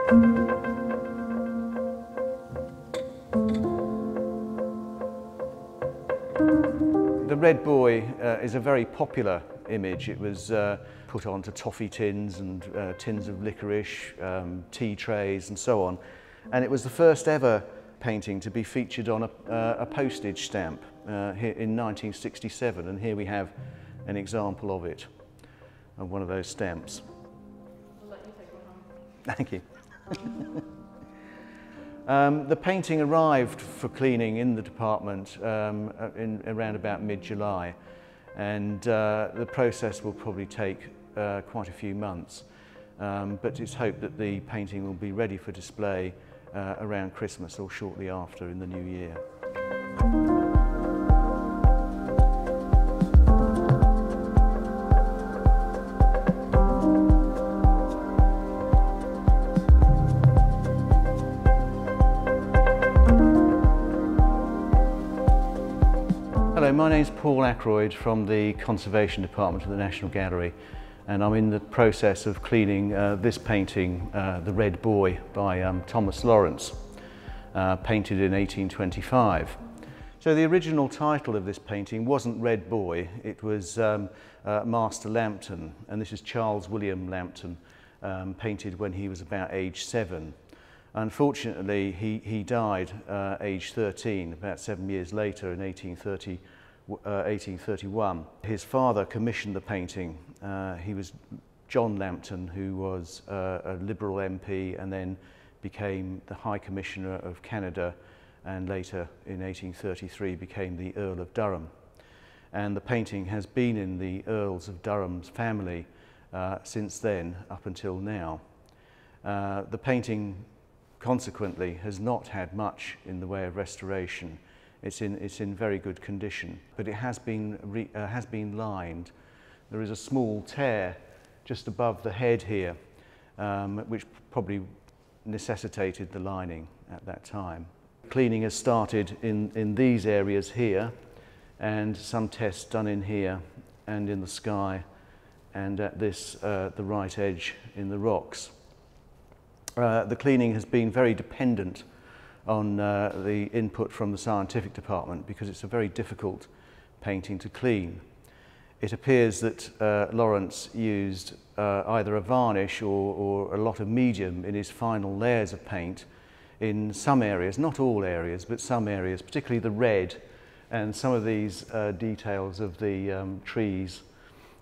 The Red Boy is a very popular image. It was put onto toffee tins and tins of licorice, tea trays and so on. And it was the first ever painting to be featured on a postage stamp here in 1967. And here we have an example of it, of one of those stamps. I'll let you take one home. Thank you. The painting arrived for cleaning in the department around about mid-July, and the process will probably take quite a few months, but it's hoped that the painting will be ready for display around Christmas or shortly after in the new year. Hello, my name's Paul Ackroyd from the Conservation Department of the National Gallery, and I'm in the process of cleaning this painting, The Red Boy by Thomas Lawrence, painted in 1825. So the original title of this painting wasn't Red Boy, it was Master Lambton, and this is Charles William Lambton, painted when he was about age 7. Unfortunately, he died age 13, about 7 years later in 1831. His father commissioned the painting. He was John Lambton, who was a Liberal MP and then became the High Commissioner of Canada, and later in 1833 became the Earl of Durham. And the painting has been in the Earls of Durham's family since then up until now. The painting consequently has not had much in the way of restoration. It's in very good condition, but it has been lined. There is a small tear just above the head here, which probably necessitated the lining at that time. Cleaning has started in these areas here, and some tests done in here and in the sky, and at this the right edge in the rocks. The cleaning has been very dependent on the input from the scientific department because it's a very difficult painting to clean. It appears that Lawrence used either a varnish or a lot of medium in his final layers of paint in some areas, not all areas, but some areas, particularly the red and some of these details of the trees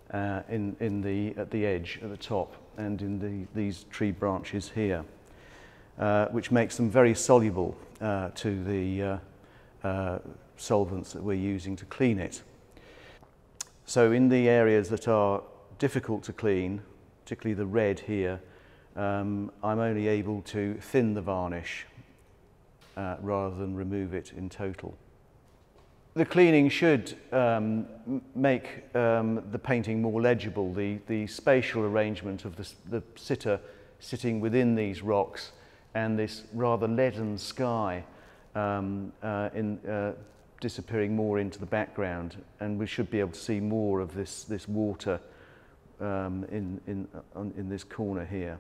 at the edge, at the top, and in these tree branches here, which makes them very soluble to the solvents that we're using to clean it. So in the areas that are difficult to clean, particularly the red here, I'm only able to thin the varnish rather than remove it in total. The cleaning should make the painting more legible. The spatial arrangement of the sitter sitting within these rocks and this rather leaden sky disappearing more into the background, and we should be able to see more of this water in this corner here.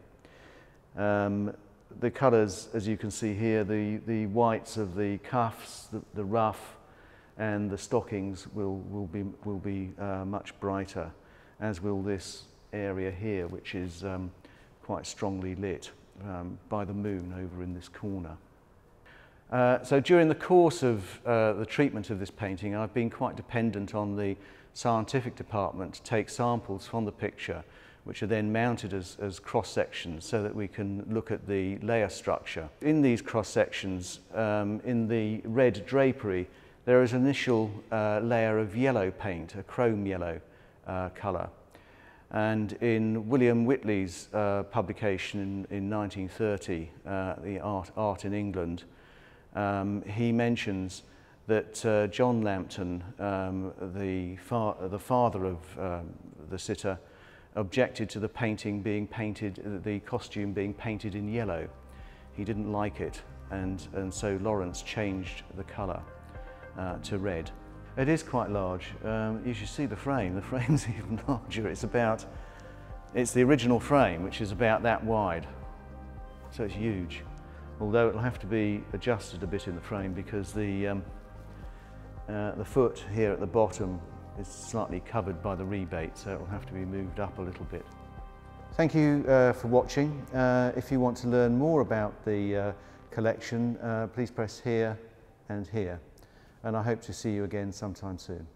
The colours, as you can see here, the whites of the cuffs, the ruff, and the stockings will be much brighter, as will this area here, which is quite strongly lit by the moon over in this corner. So during the course of the treatment of this painting, I've been quite dependent on the scientific department to take samples from the picture, which are then mounted as cross-sections so that we can look at the layer structure. In these cross-sections, in the red drapery, there is an initial layer of yellow paint, a chrome yellow colour. And in William Whiteley's publication in 1930, the Art in England, he mentions that John Lambton, the father of the sitter, objected to the painting being painted, the costume being painted in yellow. He didn't like it, and so Lawrence changed the colour to red. It is quite large. You should see the frame. The frame's even larger. It's the original frame, which is about that wide. so it's huge. Although it'll have to be adjusted a bit in the frame because the foot here at the bottom is slightly covered by the rebate, so it'll have to be moved up a little bit. Thank you for watching. If you want to learn more about the collection, please press here and here. And I hope to see you again sometime soon.